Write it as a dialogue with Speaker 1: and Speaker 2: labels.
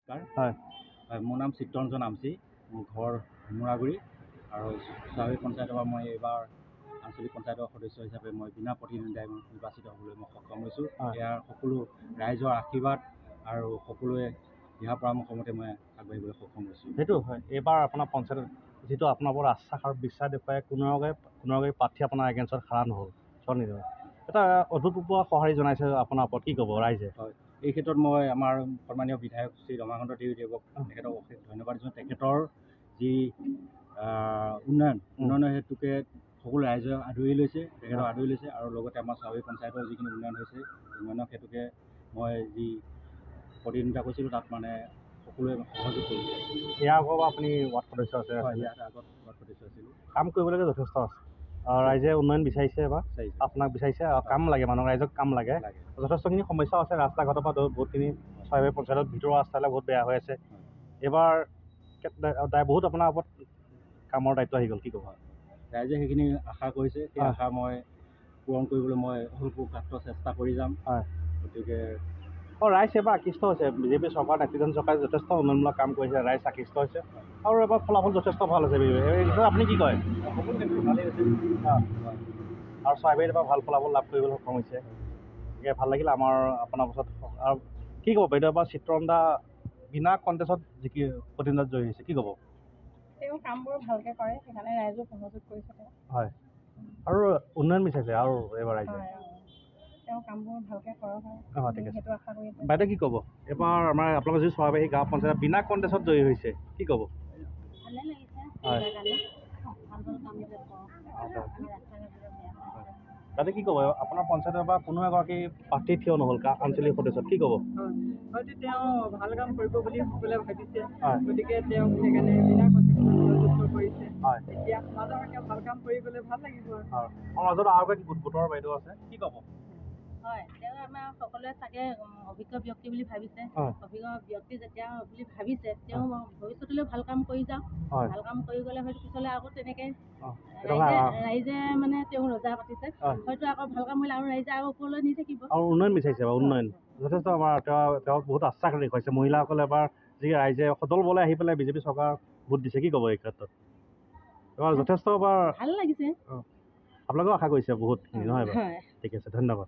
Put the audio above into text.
Speaker 1: হয় মোৰ নাম চিত্তৰঞ্জন আমচি, মোৰ ঘৰ মুৰাগুৰি আৰু স্বাভাৱিক পঞ্চায়তৰ পৰা মই এইবাৰ আঞ্চলিক পঞ্চায়তৰ সদস্য হিচাপে মই বিনা প্ৰতিদ্বন্দ্বিতাই নিৰ্বাচিত হ'বলৈ মই সক্ষম হৈছোঁ। ইয়াৰ সকলো ৰাইজৰ আশীৰ্বাদ আৰু সকলোৱে দিহা পৰামৰ্শ মতে মই আগবাঢ়িবলৈ সক্ষম হৈছোঁ।
Speaker 2: সেইটো হয়, এইবাৰ আপোনাৰ পঞ্চায়ত যিটো আপোনাৰ ওপৰত আশ্বাস আৰু বিশ্বাস দেখুৱাই কোনোগৰাকী প্ৰাৰ্থী আপোনাৰ এগেইনষ্টত খাৰা নহ'ল, স্বনিৰ্ভৰ এটা অভূতপূৰ্ব সঁহাৰি জনাইছে আপোনাৰ ওপৰত, কি ক'ব ৰাইজে?
Speaker 1: হয়, এই ক্ষেত্ৰত মই আমাৰ সন্মানীয় বিধায়ক শ্ৰী ৰমাকান্ত দেৱক তেখেতক অশেষ ধন্যবাদ দিছোঁ। তেখেতৰ যি উন্নয়নৰ হেতুকে সকলো ৰাইজে আদৰি লৈছে, তেখেতক আদৰি লৈছে আৰু লগতে আমাৰ স্বাভাৱিক পঞ্চায়তৰ যিখিনি উন্নয়ন হৈছে, উন্নয়নৰ হেতুকে মই যি প্ৰতিদ্বন্দ্বিতা কৰিছিলোঁ তাত মানে সকলোৱে সহযোগ কৰিছে।
Speaker 2: ইয়াৰ আগত আপুনি ৱাৰ্ড সদস্য আছে?
Speaker 1: হয়, ইয়াৰ আগত ৱাৰ্ড সদস্য আছিলোঁ।
Speaker 2: কাম কৰিবলৈকে যথেষ্ট আছে, ৰাইজে উন্নয়ন বিচাৰিছে বা আপোনাক বিচাৰিছে, কাম লাগে, মানুহক ৰাইজক কাম লাগে। যথেষ্টখিনি সমস্যাও আছে, ৰাস্তা ঘাটৰ পৰা বহুতখিনি স্বাভাৱিক পঞ্চায়তৰ ভিতৰৰ ৰাস্তাবিলাক বহুত বেয়া হৈ আছে। এইবাৰ বহুত আপোনাৰ ওপৰত কামৰ দায়িত্ব আহি গ'ল, কি ক'ব?
Speaker 1: ৰাইজে সেইখিনি আশা কৰিছে, সেই আশা মই পূৰণ কৰিবলৈ মই অহোপুৰুষাৰ্থ চেষ্টা কৰি যাম।
Speaker 2: হয়,
Speaker 1: গতিকে
Speaker 2: ৰাইজ এইবাৰ আকৃষ্ট হৈছে, বিজেপি চৰকাৰ নেতৃত্বাধীন চৰকাৰে যথেষ্ট উন্নয়নমূলক কাম কৰিছে, ৰাইজ আকৃষ্ট হৈছে আৰু এবাৰ ফলাফল যথেষ্ট ভাল হৈছে। এই বিষয়ে আপুনি কি কয়?
Speaker 1: ভালেই হৈছে
Speaker 2: আৰু চৰাইবাৰীত এবাৰ ভাল ফলাফল লাভ কৰিবলৈ সক্ষম হৈছে, গতিকে ভাল লাগিল আপোনাৰ পাছত। আৰু কি ক'ব বাইদেউ, এবাৰ চিত্তৰঞ্জন দা বিনা কণ্টেষ্টত প্ৰতিদ্বন্দ্বিতাত জয়ী হৈছে, কি ক'ব?
Speaker 3: তেওঁ কামবোৰ ভালকৈ কৰে, সেইকাৰণে ৰাইজেও সহযোগ কৰিছে তেওঁ।
Speaker 2: হয়, আৰু উন্নয়ন বিচাৰিছে আৰু এইবাৰ ৰাইজে।
Speaker 3: তেওঁ কামবোৰ ভালকৈ কৰক
Speaker 2: হয়, ঠিক আছে।
Speaker 3: সেইটো আশা কৰি আছোঁ।
Speaker 2: বাইদেউ কি ক'ব, এবাৰ আমাৰ আপোনালোকৰ যি চৰাইবাহী গাঁও পঞ্চায়ত বিনা কণ্টেষ্টত জয়ী হৈছে, কি ক'ব?
Speaker 3: ভালে লাগিছে,
Speaker 2: হয়,
Speaker 3: ভাল কামবিলাক কৰক।
Speaker 2: তাতে কি ক'ব, আপোনাৰ পঞ্চায়তৰ পৰা কোনো এগৰাকী প্ৰাৰ্থী থিয় নহ'ল আঞ্চলিক সদস্যত, কি ক'ব?
Speaker 3: হয়তো তেওঁ ভাল কাম কৰিব বুলি সকলোৱে ভাবিছে,
Speaker 2: হয়,
Speaker 3: গতিকে তেওঁক সেইকাৰণে বিনা কণ্টেষ্টত কৰিছে।
Speaker 2: হয়,
Speaker 3: এতিয়া সমাজৰ তেওঁ ভাল কাম কৰি গ'লে ভাল লাগিব।
Speaker 2: আৰু মাজত আৰু এগৰাকী গোটৰ বাইদেউ আছে, কি ক'ব?
Speaker 4: হয়, তেওঁ আমাৰ সকলোৱে চাগে অভিজ্ঞ ব্যক্তি বুলি ভাবিছে। অভিজ্ঞ ব্যক্তি যেতিয়া বুলি ভাবিছে, তেওঁ ভৱিষ্যতলৈ ভাল কাম কৰি যাওক। ভাল কাম কৰি গ'লে হয়তো পিছলৈ আকৌ তেনেকৈ ৰাইজে মানে তেওঁ ৰজা পাতিছে, হয়তো আকৌ ভাল কাম কৰিলে আৰু ৰাইজে আৰু ওপৰলৈ নি থাকিব।
Speaker 2: আৰু উন্নয়ন বিচাৰিছে, উন্নয়ন যথেষ্ট আমাৰ তেওঁ বহুত আশ্বাস দেখুৱাইছে। মহিলাসকলে এবাৰ যি ৰাইজে সদল বলে আহি পেলাই বিজেপি চৰকাৰ ভোট দিছে, কি ক'ব এই ক্ষেত্ৰত? এবাৰ যথেষ্ট এবাৰ
Speaker 4: ভাল লাগিছে,
Speaker 2: আপোনালোকেও আশা কৰিছে বহুতখিনি, নহয় বাৰু? ঠিক আছে, ধন্যবাদ।